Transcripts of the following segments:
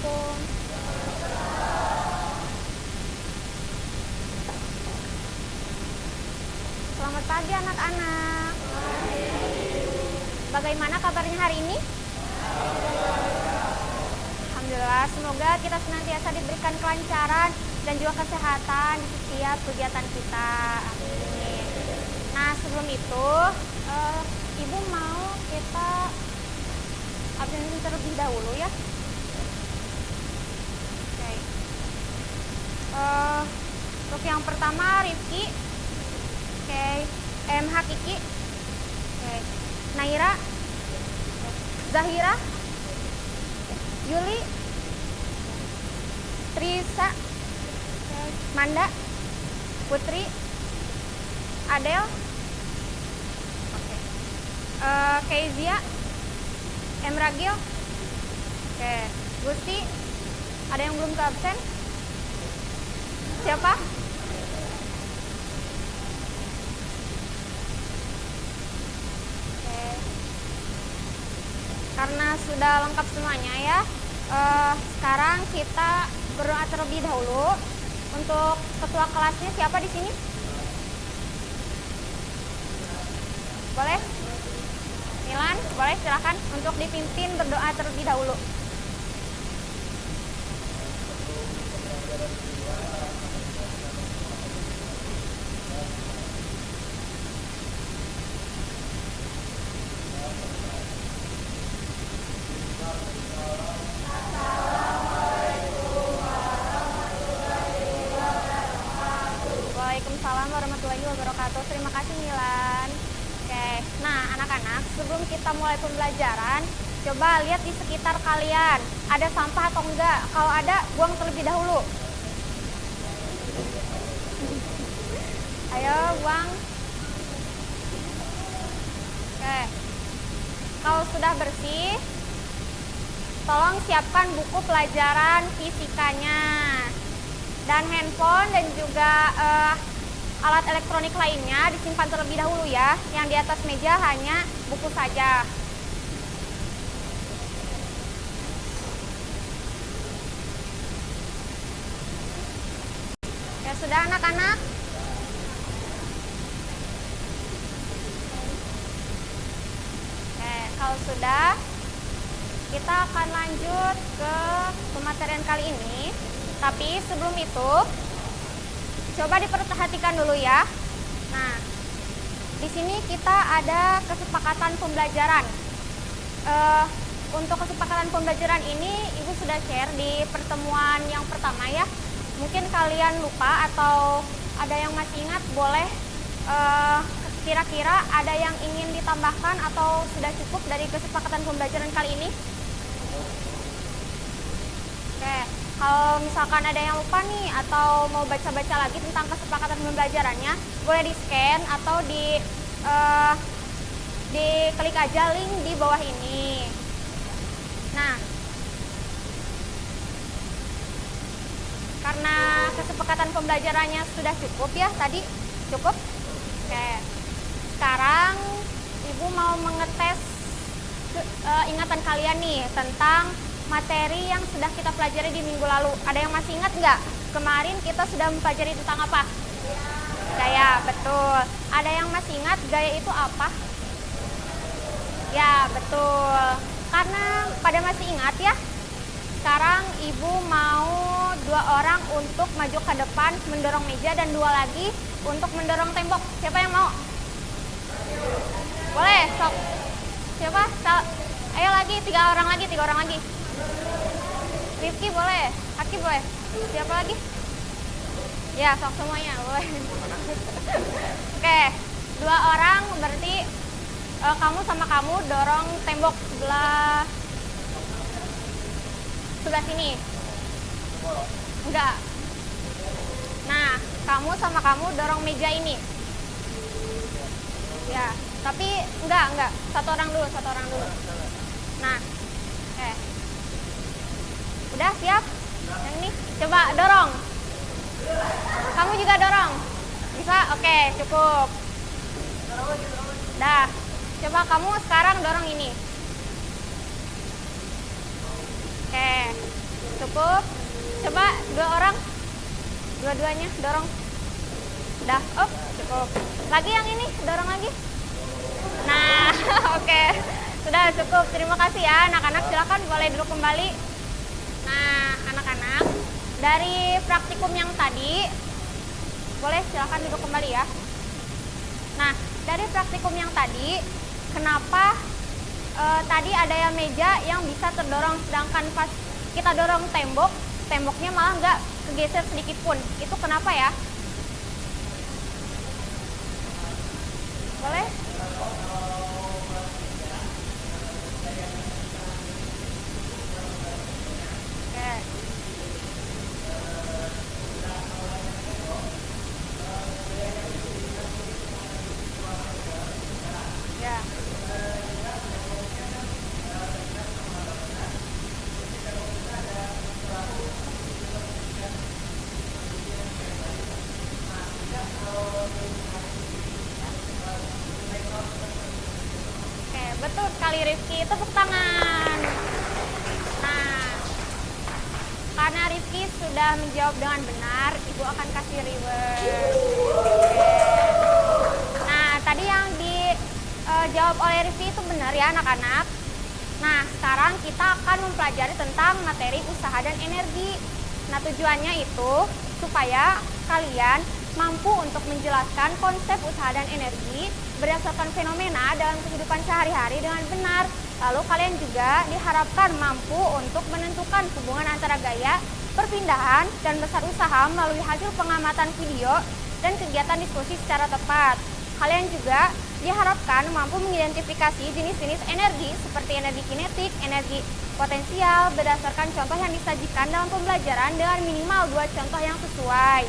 Assalamualaikum. Selamat pagi anak-anak. Bagaimana kabarnya hari ini? Alhamdulillah, semoga kita senantiasa diberikan kelancaran dan juga kesehatan di setiap kegiatan kita. Amin. Nah, sebelum itu, Ibu mau kita absen terlebih dahulu ya. Oke. Untuk yang pertama Rifki. Oke. MH Kiki. Oke. Naira. Zahira. Yuli. Trisa. Manda. Putri. Adel. Oke. Kezia. Emragil. Oke. Gusti. Ada yang belum ke absen? Siapa? Oke. Karena sudah lengkap semuanya ya, sekarang kita berdoa terlebih dahulu. Untuk ketua kelasnya siapa di sini? Boleh? Milan, boleh silakan untuk dipimpin berdoa terlebih dahulu. Waalaikumsalam warahmatullahi wabarakatuh. Terima kasih Milan. Oke, nah anak-anak, sebelum kita mulai pembelajaran, coba lihat di sekitar kalian, ada sampah atau enggak? Kalau ada, buang terlebih dahulu. Ayo, buang. Oke, kalau sudah bersih, tolong siapkan buku pelajaran fisikanya. Dan handphone dan juga alat elektronik lainnya disimpan terlebih dahulu ya. Yang di atas meja hanya buku saja. Ya sudah anak-anak. Oke, kalau sudah, kita akan lanjut ke pematerian kali ini. Tapi sebelum itu, coba diperhatikan dulu ya. Nah, di sini kita ada kesepakatan pembelajaran. Untuk kesepakatan pembelajaran ini, Ibu sudah share di pertemuan yang pertama ya. Mungkin kalian lupa atau ada yang masih ingat, boleh kira-kira ada yang ingin ditambahkan atau sudah cukup dari kesepakatan pembelajaran kali ini? Oke. Kalau misalkan ada yang lupa nih atau mau baca-baca lagi tentang kesepakatan pembelajarannya, boleh di-scan atau diklik aja link di bawah ini. Nah, karena kesepakatan pembelajarannya sudah cukup ya tadi, cukup? Oke. Sekarang Ibu mau mengetes ingatan kalian nih tentang materi yang sudah kita pelajari di minggu lalu. Ada yang masih ingat nggak? Kemarin kita sudah mempelajari tentang apa? Gaya, betul. Ada yang masih ingat gaya itu apa? Ya, betul. Karena pada masih ingat ya, sekarang Ibu mau 2 orang untuk maju ke depan mendorong meja dan 2 lagi untuk mendorong tembok. Siapa yang mau? Boleh, sok. Siapa? Ayo lagi, 3 orang lagi. Rifki boleh, Aki boleh. Siapa lagi? Ya, sok semuanya boleh. Oke, 2 orang berarti kamu sama kamu dorong tembok sebelah sini. Enggak. Nah, kamu sama kamu dorong meja ini. Ya, tapi enggak. Satu orang dulu. Nah, oke. Udah siap? Yang ini, coba dorong. Kamu juga dorong. Bisa? Oke, cukup. Dah. Coba kamu sekarang dorong ini. Oke. cukup. Coba 2 orang, dua-duanya dorong. Udah, cukup. Lagi yang ini, dorong lagi. Nah, oke. Sudah cukup. Terima kasih ya anak-anak, silakan boleh duduk kembali. Nah, anak-anak, dari praktikum yang tadi, boleh silakan duduk kembali ya. Nah, dari praktikum yang tadi, kenapa tadi ada yang meja yang bisa terdorong, sedangkan pas kita dorong tembok, temboknya malah nggak kegeser sedikit pun. Itu kenapa ya? Boleh? Oke. Ya. Oke, betul sekali Rifki. Tepuk tangan. Nah, karena Rifki sudah menjawab dengan benar, Ibu akan kasih reward. Oke. Nah, tadi yang dijawab oleh Rifki itu benar ya anak-anak. Nah, sekarang kita akan mempelajari tentang materi usaha dan energi. Nah, tujuannya itu supaya kalian mampu untuk menjelaskan konsep usaha dan energi berdasarkan fenomena dalam kehidupan sehari-hari dengan benar. Lalu kalian juga diharapkan mampu untuk menentukan hubungan antara gaya, perpindahan, dan besar usaha melalui hasil pengamatan video dan kegiatan diskusi secara tepat. Kalian juga diharapkan mampu mengidentifikasi jenis-jenis energi seperti energi kinetik, energi potensial berdasarkan contoh yang disajikan dalam pembelajaran dengan minimal 2 contoh yang sesuai.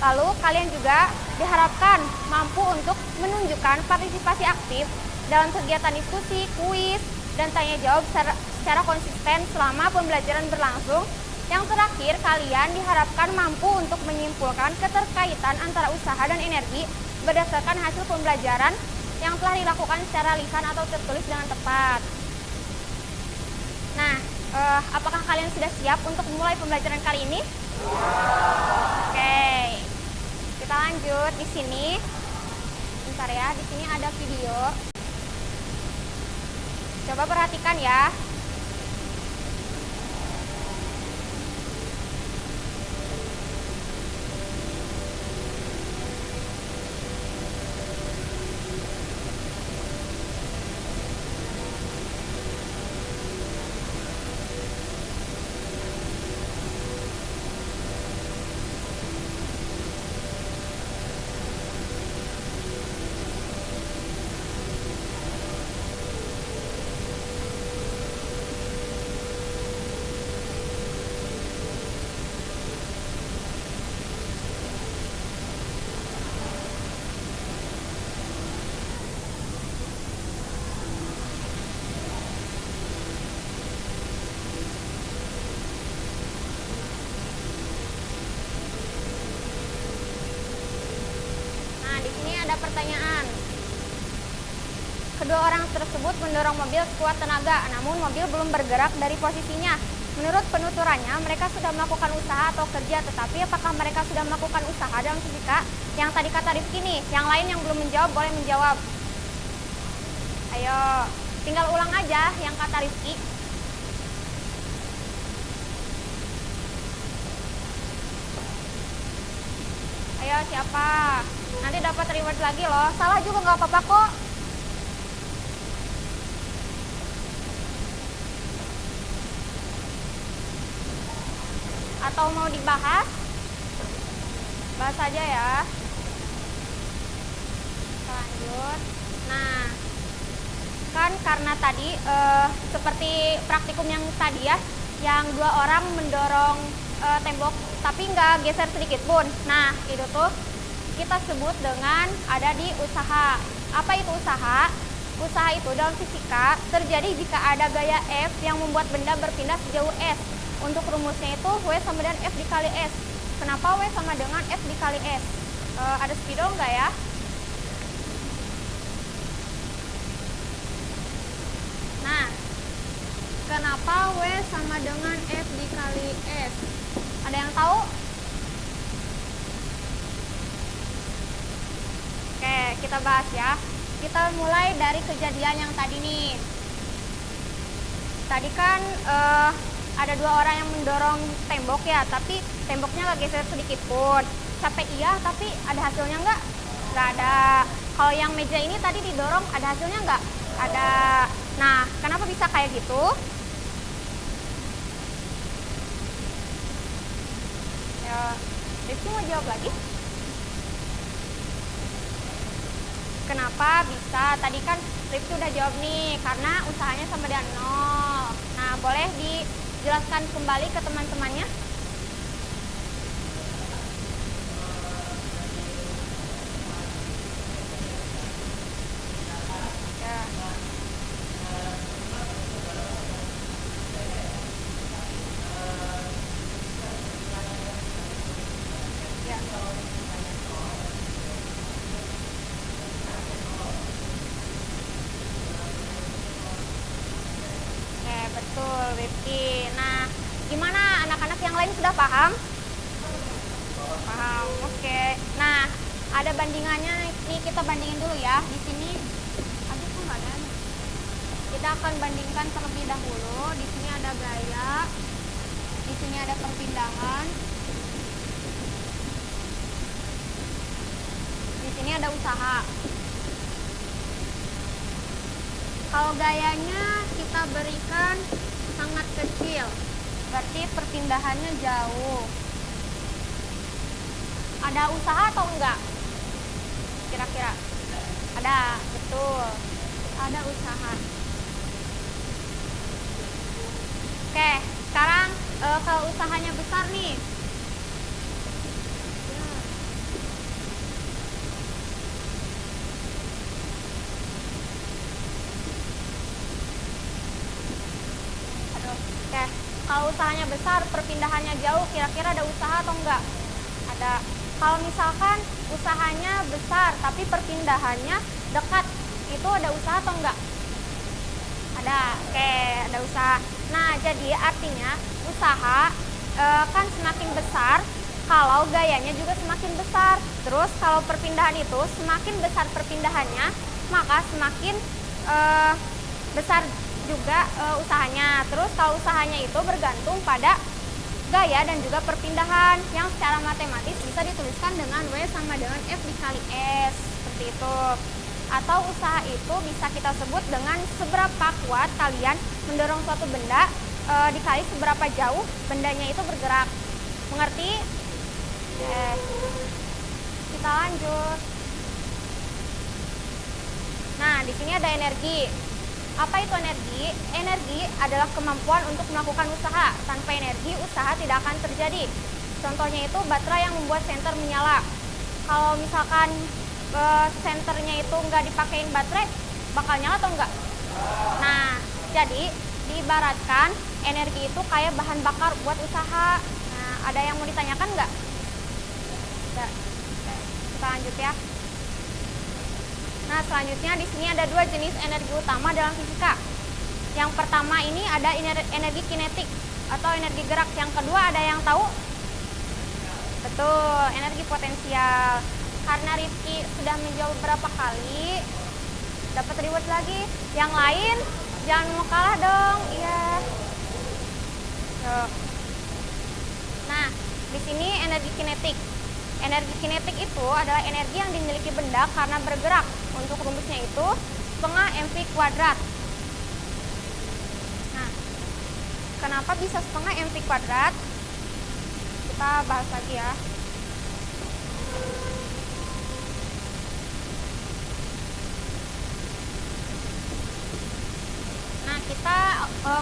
Lalu kalian juga diharapkan mampu untuk menunjukkan partisipasi aktif dalam kegiatan diskusi, kuis, dan tanya jawab secara konsisten selama pembelajaran berlangsung. Yang terakhir, kalian diharapkan mampu untuk menyimpulkan keterkaitan antara usaha dan energi berdasarkan hasil pembelajaran yang telah dilakukan secara lisan atau tertulis dengan tepat. Nah, apakah kalian sudah siap untuk memulai pembelajaran kali ini? Oke, kita lanjut di sini. Bentar ya, di sini ada video. Coba perhatikan ya. Ada pertanyaan. Kedua orang tersebut mendorong mobil sekuat tenaga, namun mobil belum bergerak dari posisinya. Menurut penuturannya, mereka sudah melakukan usaha atau kerja, tetapi apakah mereka sudah melakukan usaha dalam fisika? Yang tadi kata Rifki nih, yang lain yang belum menjawab boleh menjawab. Ayo, tinggal ulang aja yang kata Rifki. Ayo, siapa? Nanti dapat reward lagi loh. Salah juga nggak apa-apa kok. Atau mau dibahas? Bahas aja ya. Lanjut. Nah, kan karena tadi seperti praktikum yang tadi ya, yang 2 orang mendorong tembok tapi nggak geser sedikit pun. Nah, itu tuh kita sebut dengan ada di usaha. Apa itu usaha? Usaha itu dalam fisika terjadi jika ada gaya F yang membuat benda berpindah sejauh S. Untuk rumusnya itu W sama dengan F dikali S. Kenapa W sama dengan F dikali S? Ada spidol nggak ya? Nah, kenapa Kenapa W sama dengan F dikali S? Ada yang tahu? Oke, kita bahas ya. Kita mulai dari kejadian yang tadi nih. Tadi kan ada dua orang yang mendorong tembok ya, tapi temboknya nggak geser sedikit pun. Capek iya, tapi ada hasilnya nggak? Nggak ada. Kalau yang meja ini tadi didorong, ada hasilnya nggak? Ada. Nah, kenapa bisa kayak gitu? Ya, Rifki mau jawab lagi? Kenapa bisa? Tadi kan Rifki udah jawab nih, karena usahanya sama dengan 0. Nah, boleh dijelaskan kembali ke teman-temannya? Ya. Ya. Oke, betul, Rifki. Nah, gimana anak-anak yang lain sudah paham? Paham, oke. Nah, ada bandingannya nih, kita bandingin dulu ya. Di sini, aduh kok nggak ada. Kita akan bandingkan terlebih dahulu. Di sini ada gaya, di sini ada perpindahan, di sini ada usaha. Kalau gayanya kita berikan sangat kecil, berarti perpindahannya jauh. Ada usaha atau enggak? Kira-kira? Ada, betul. Ada usaha. Oke, sekarang kalau usahanya besar nih. Oke, kalau usahanya besar, perpindahannya jauh, kira-kira ada usaha atau enggak? Ada. Kalau misalkan usahanya besar, tapi perpindahannya dekat, itu ada usaha atau enggak? Ada. Oke, ada usaha. Nah, jadi artinya usaha kan semakin besar kalau gayanya juga semakin besar. Terus kalau perpindahan itu semakin besar perpindahannya, maka semakin besar juga usahanya. Terus kalau usahanya itu bergantung pada gaya dan juga perpindahan yang secara matematis bisa dituliskan dengan W sama dengan F dikali S, seperti itu. Atau usaha itu bisa kita sebut dengan seberapa kuat kalian mendorong suatu benda dikali seberapa jauh bendanya itu bergerak. Mengerti? Kita lanjut. Nah, di sini ada energi. Apa itu energi? Energi adalah kemampuan untuk melakukan usaha. Tanpa energi, usaha tidak akan terjadi. Contohnya itu baterai yang membuat senter menyala. Kalau misalkan senternya itu nggak dipakein baterai, bakal nyala atau enggak? Nah, jadi diibaratkan energi itu kayak bahan bakar buat usaha. Nah, ada yang mau ditanyakan nggak? Nggak. Kita lanjut ya. Nah, selanjutnya di sini ada dua jenis energi utama dalam fisika. Yang pertama ini ada energi kinetik atau energi gerak. Yang kedua ada yang tahu? Betul, energi potensial. Karena Rifki sudah menjawab beberapa kali, dapat reward lagi. Yang lain jangan mau kalah dong, iya. Nah, di sini energi kinetik. Energi kinetik itu adalah energi yang dimiliki benda karena bergerak. Untuk rumusnya itu setengah mv kuadrat. Nah, kenapa bisa setengah mv kuadrat? Kita bahas lagi ya. Nah, kita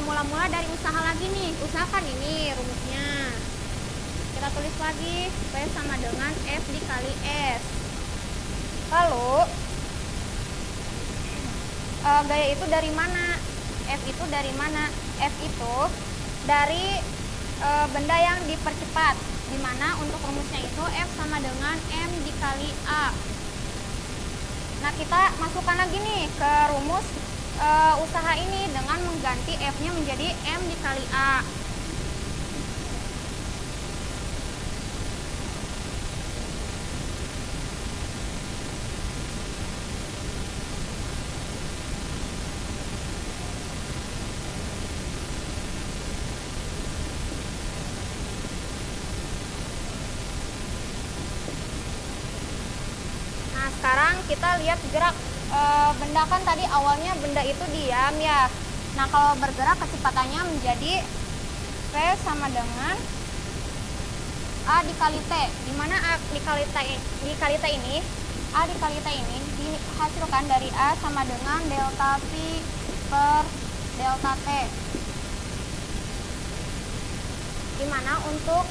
mula-mula dari usaha lagi nih. Usahakan ini rumusnya. Kita tulis lagi, W sama dengan F dikali S. Lalu gaya itu dari mana? F itu dari mana? F itu dari benda yang dipercepat, dimana untuk rumusnya itu F sama dengan M dikali A. Nah, kita masukkan lagi nih ke rumus usaha ini dengan mengganti F-nya menjadi M dikali A. Nah, sekarang kita lihat gerak benda. Kan tadi awalnya benda itu diam ya. Nah, kalau bergerak kecepatannya menjadi V sama dengan A dikali T. Dimana A dikali T ini, A dikali T ini dihasilkan dari A sama dengan delta V per delta T. Dimana untuk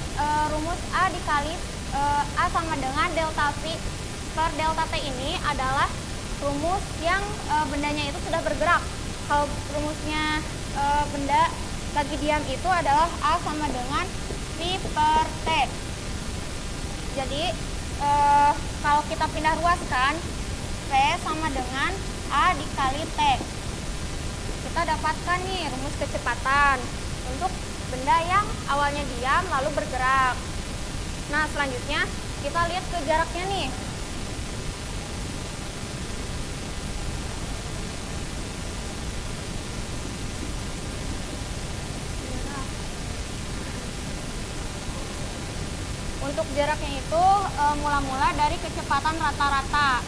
rumus A dikali A sama dengan delta V per delta T ini adalah rumus yang bendanya itu sudah bergerak. Kalau rumusnya benda lagi diam itu adalah A sama dengan V per T. Jadi kalau kita pindah ruaskan, V sama dengan A dikali T. Kita dapatkan nih rumus kecepatan untuk benda yang awalnya diam lalu bergerak. Nah, selanjutnya kita lihat ke jaraknya nih. Untuk jaraknya itu mula-mula dari kecepatan rata-rata.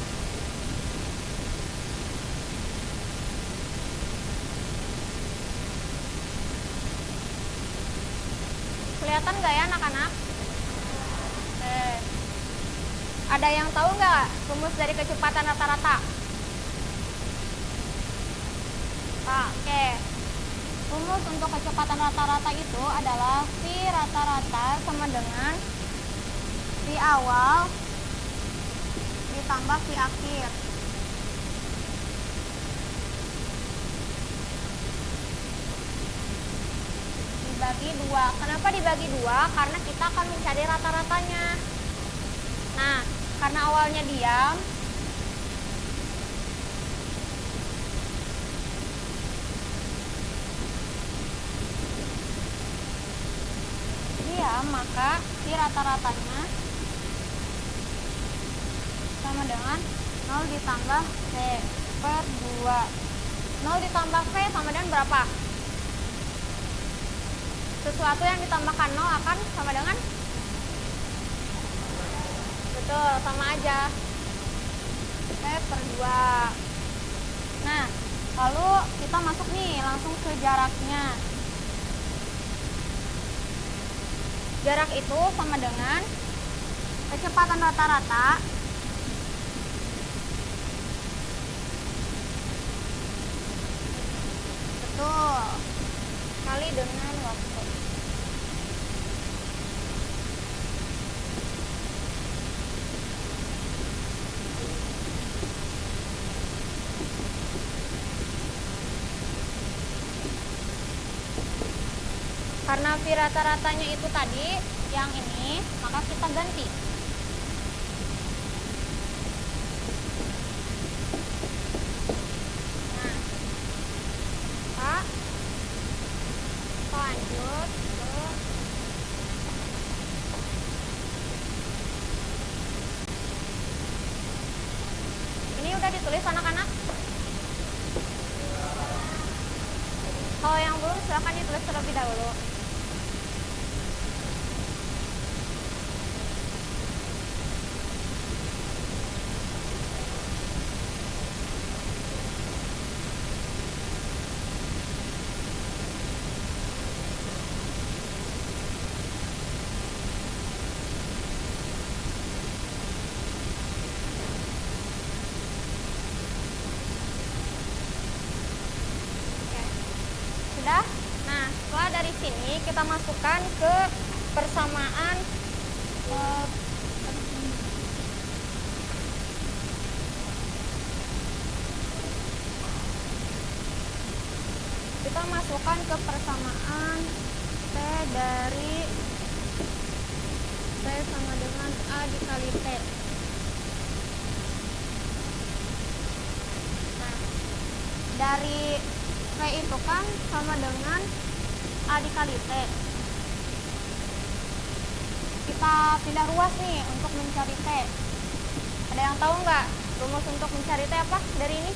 Kelihatan nggak ya anak-anak? Ada yang tahu nggak rumus dari kecepatan rata-rata? Oke. Rumus untuk kecepatan rata-rata itu adalah V rata-rata sama dengan V awal ditambah V akhir. Dibagi 2. Kenapa dibagi 2? Karena kita akan mencari rata-ratanya. Nah, karena awalnya diam, maka V rata-ratanya sama dengan 0 ditambah V per 2. 0 ditambah V sama dengan berapa? Sesuatu yang ditambahkan 0 akan sama dengan? Betul, sama aja. V per 2. Nah, lalu kita masuk nih langsung ke jaraknya. Jarak itu sama dengan kecepatan rata-rata betul kali dengan waktu. Karena V rata-ratanya itu tadi yang ini, maka kita ganti. Nah, kita lanjut ke ini udah ditulis anak-anak. Kalau yang belum silahkan ditulis terlebih dahulu. Sudah? Nah, setelah dari sini kita masukkan ke persamaan kita masukkan ke persamaan T dari T sama dengan A dikali T. Nah, dari V itu kan sama dengan A dikali T. Kita pindah ruas nih untuk mencari T. Ada yang tahu nggak rumus untuk mencari T apa dari ini?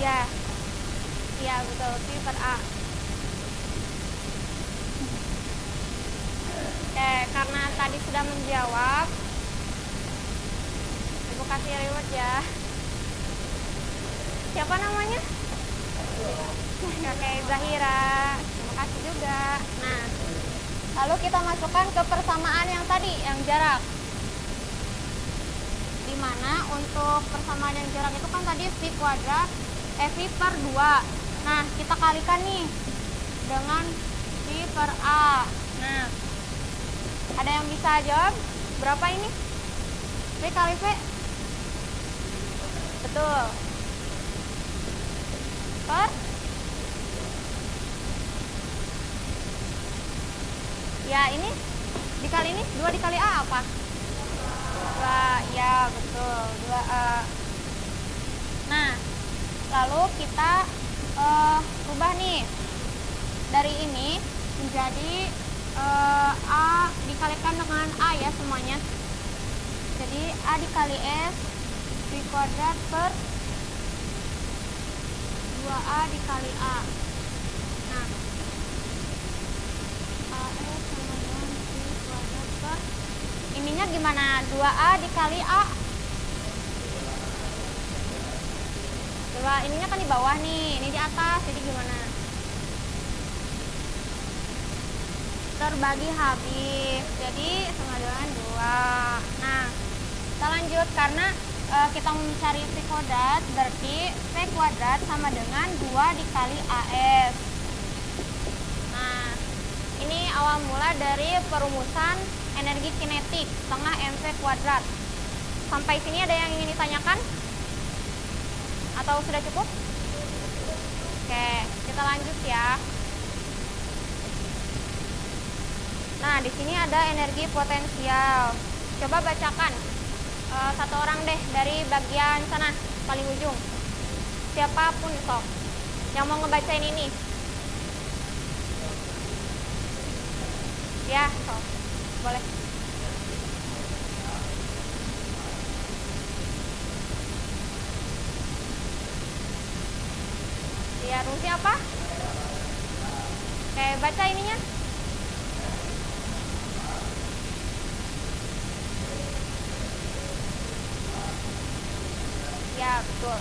Iya, iya betul, V per A. Oke, karena tadi sudah menjawab, Ibu kasih reward ya. Siapa namanya? Oke, Zahira. Terima kasih juga. Nah, lalu kita masukkan ke persamaan yang tadi, yang jarak. Dimana untuk persamaan yang jarak itu kan tadi V kuadrat V per 2. Nah, kita kalikan nih dengan V per A. Nah, ada yang bisa jawab? Berapa ini? V kali V? Betul. Per? Ya, ini dikali ini, 2 dikali A apa? 2, ya betul, 2A. Nah, lalu kita rubah nih dari ini menjadi A dikalikan dengan A ya semuanya. Jadi A dikali S V kuadrat per 2A dikali A. Nah, AS sama dengan V kuadrat per ininya gimana? 2A dikali A. Coba ininya kan di bawah nih, ini di atas, jadi gimana? Terbagi habis, jadi sama dengan 2. Nah, kita lanjut karena kita mencari V kuadrat, berarti V kuadrat sama dengan 2 dikali AS. Nah, ini awal mula dari perumusan energi kinetik setengah mv kuadrat. Sampai sini ada yang ingin ditanyakan? Atau sudah cukup? Oke, kita lanjut ya. Nah, di sini ada energi potensial. Coba bacakan satu orang deh dari bagian sana, paling ujung. Siapapun sok yang mau ngebacain ini. Ya, sok. Boleh. Ya, rumusnya apa? Oke, baca ininya. Ya, betul.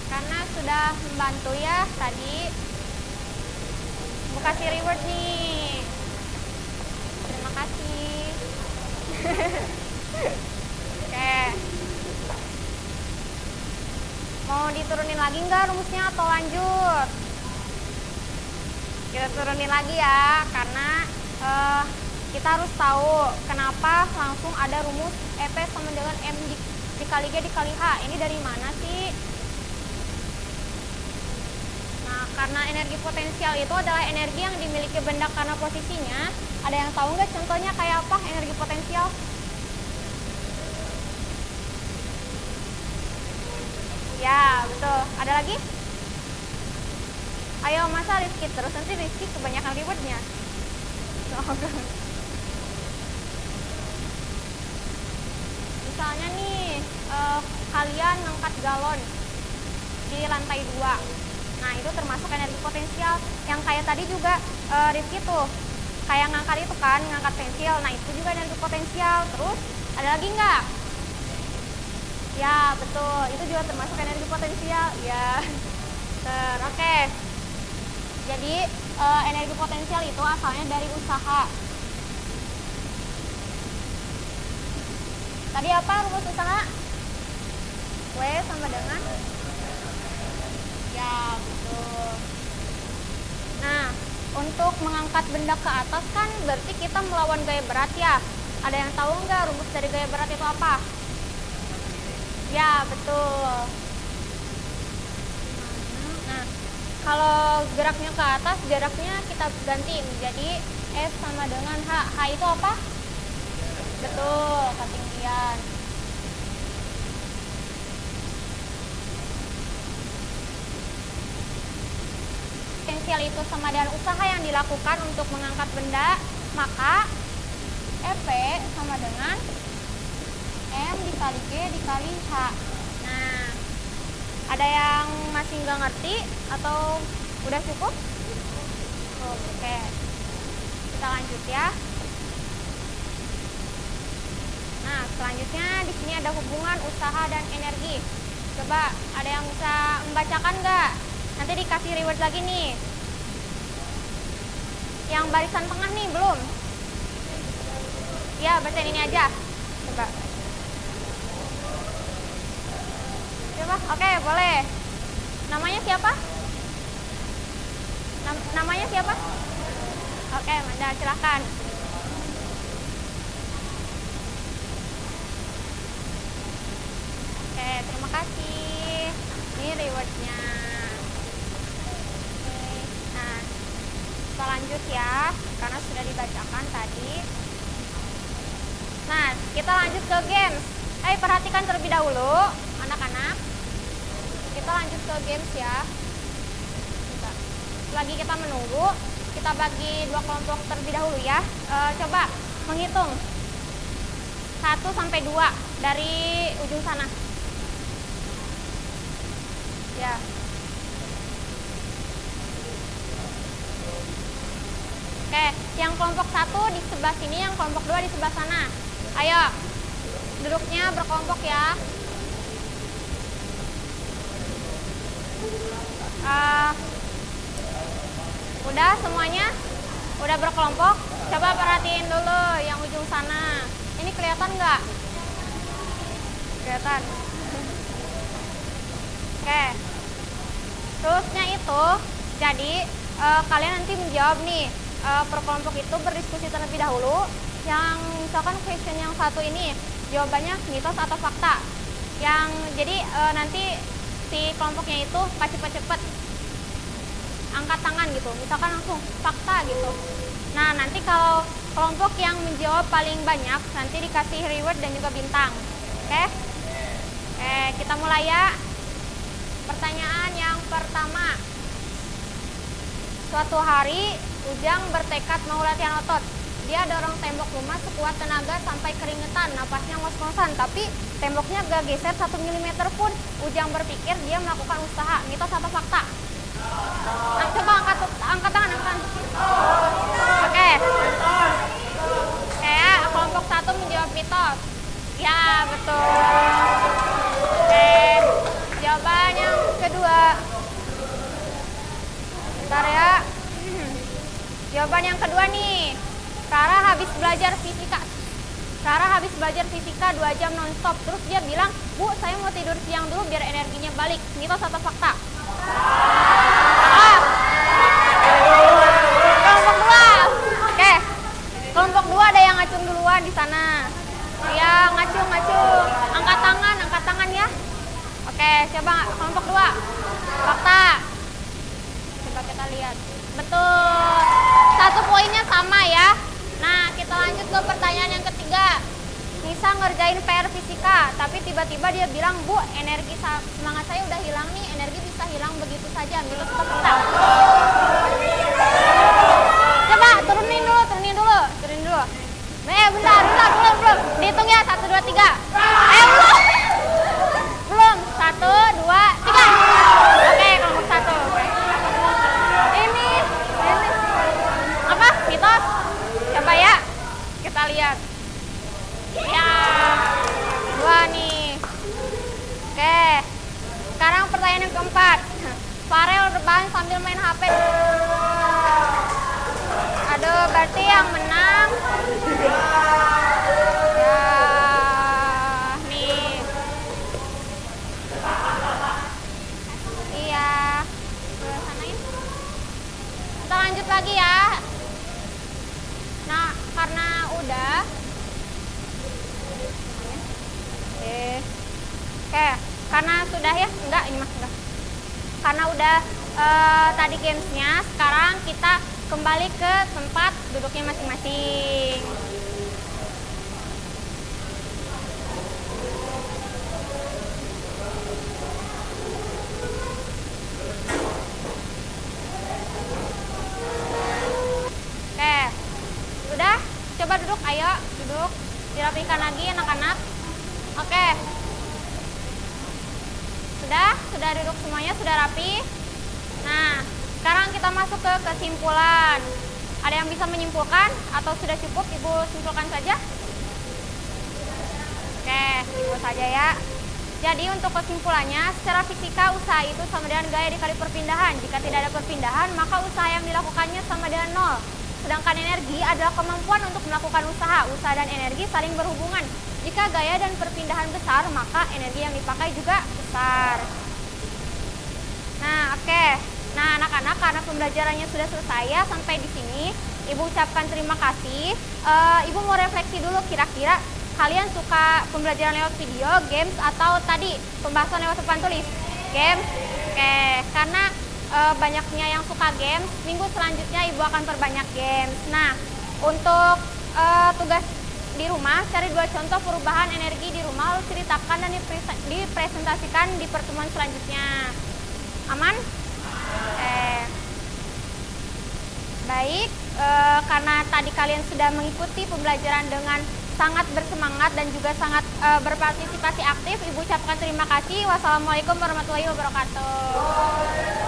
Karena sudah membantu ya tadi. Mau kasih reward nih. Terima kasih. Oke. Mau diturunin lagi nggak rumusnya atau lanjut? Kita turunin lagi ya, karena kita harus tahu kenapa langsung ada rumus EP sama dengan M dikali G dikali H. Ini dari mana sih? Nah, karena energi potensial itu adalah energi yang dimiliki benda karena posisinya. Ada yang tahu nggak contohnya kayak apa energi potensial? Ya, betul. Ada lagi? Ayo, masa Rizky terus? Nanti Rizky kebanyakan rewardnya. Misalnya nih, kalian ngangkat galon di lantai 2. Nah, itu termasuk energi potensial. Yang kayak tadi juga Rizky tuh, kayak ngangkat itu kan, ngangkat pensil. Nah, itu juga energi potensial. Terus, ada lagi nggak? Ya, betul. Itu juga termasuk energi potensial. Ya, oke. Jadi, energi potensial itu asalnya dari usaha. Tadi apa rumus usaha? W sama dengan? Ya, betul. Nah, untuk mengangkat benda ke atas kan berarti kita melawan gaya berat ya. Ada yang tahu nggak rumus dari gaya berat itu apa? Ya, betul. Nah, Kalau geraknya ke atas, jaraknya kita ganti menjadi F sama dengan H. H itu apa? Betul, ketinggian. Potensial itu sama dengan usaha yang dilakukan untuk mengangkat benda, maka F sama dengan M dikali G dikali H. Nah, ada yang masih nggak ngerti atau udah cukup? Oke, kita lanjut ya. Nah, selanjutnya di sini ada hubungan usaha dan energi. Coba ada yang bisa membacakan nggak? Nanti dikasih reward lagi nih. Yang barisan tengah nih belum? Ya, bacain ini aja. Coba. Coba, oke, boleh. Namanya siapa? Namanya siapa? Oke, Manda, silahkan. Oke, terima kasih. Ini rewardnya. Oke, nah, kita lanjut ya, karena sudah dibacakan tadi. Nah, kita lanjut ke games. Perhatikan terlebih dahulu, anak-anak. Kita lanjut ke games ya. Lagi kita menunggu, kita bagi dua kelompok terlebih dahulu ya. Coba menghitung 1 sampai 2 dari ujung sana. Ya. Oke, yang kelompok 1 di sebelah sini, yang kelompok 2 di sebelah sana. Ayo, duduknya berkelompok ya. Udah semuanya? Udah berkelompok? Coba perhatiin dulu yang ujung sana. Ini kelihatan nggak? Kelihatan. Oke. Terusnya itu, jadi kalian nanti menjawab nih. Per kelompok itu berdiskusi terlebih dahulu. Yang misalkan question yang satu ini jawabannya mitos atau fakta. Yang jadi nanti si kelompoknya itu cepet-cepet angkat tangan gitu, misalkan langsung fakta gitu. Nah, nanti kalau kelompok yang menjawab paling banyak nanti dikasih reward dan juga bintang. Oke? Oke, kita mulai ya. Pertanyaan yang pertama. Suatu hari Ujang bertekad mau latihan otot. Dia dorong tembok rumah sekuat tenaga sampai keringetan, napasnya ngos-ngosan, tapi temboknya gak geser 1 mm pun. Ujang berpikir dia melakukan usaha. Mitos atau fakta? Nah, coba angkat tangan, Oke. Kayak kelompok 1 menjawab mitos. Ya, betul. Oke. Jawaban yang kedua. Bentar ya. Jawaban yang kedua nih. Rara habis belajar fisika 2 jam nonstop. Terus dia bilang, "Bu, saya mau tidur siang dulu biar energinya balik." Mitos atau fakta? Kelompok 2. Oke. Kelompok 2 ada yang ngacung duluan di sana. Ya, ngacung. Angkat tangan ya. Oke, coba kelompok 2. Fakta. Coba kita lihat. Betul. 1 poinnya sama ya. Nah, kita lanjut ke pertanyaan yang ketiga. Nisa ngerjain PR fisika, tapi tiba-tiba dia bilang, "Bu, energi semangat saya udah hilang nih, energi bisa hilang begitu saja." Mitos atau fakta? Coba turunin dulu. Bentar, belum. Dihitung ya, 1, 2, 3. Belum. 1, 2, 3. Oke, kelompok 1. Ini. Apa? Mitos? Coba ya, kita lihat. Ya, 2 nih. Oke. Sekarang pertanyaan yang keempat. Farel rebahan sambil main HP. Aduh, berarti yang menang. Ya, nih. Iya. Sanain. Kita lanjut lagi ya. Nah, karena udah. Oke, karena sudah ya, enggak. Karena udah tadi gamesnya. Sekarang kita kembali ke tempat duduknya masing-masing. Oke, sudah? Coba duduk, ayo duduk. Dirapikan lagi anak-anak. Oke. Sudah duduk semuanya, sudah rapi. Nah, sekarang kita masuk ke kesimpulan. Ada yang bisa menyimpulkan atau sudah cukup Ibu simpulkan saja? Oke, Ibu saja ya. Jadi untuk kesimpulannya, secara fisika usaha itu sama dengan gaya dikali perpindahan. Jika tidak ada perpindahan, maka usaha yang dilakukannya sama dengan nol. Sedangkan energi adalah kemampuan untuk melakukan usaha. Usaha dan energi saling berhubungan. Jika gaya dan perpindahan besar, maka energi yang dipakai juga besar. Nah, oke. Nah, anak-anak, karena pembelajarannya sudah selesai ya sampai di sini, Ibu ucapkan terima kasih. Ibu mau refleksi dulu, kira-kira kalian suka pembelajaran lewat video, games, atau tadi pembahasan lewat papan tulis? Games? Oke, karena banyaknya yang suka games, minggu selanjutnya Ibu akan perbanyak games. Nah, untuk tugas di rumah, cari 2 contoh perubahan energi di rumah, lalu ceritakan dan dipresentasikan di pertemuan selanjutnya. Aman? Baik, karena tadi kalian sudah mengikuti pembelajaran dengan sangat bersemangat dan juga sangat berpartisipasi aktif, Ibu ucapkan terima kasih. Wassalamualaikum warahmatullahi wabarakatuh.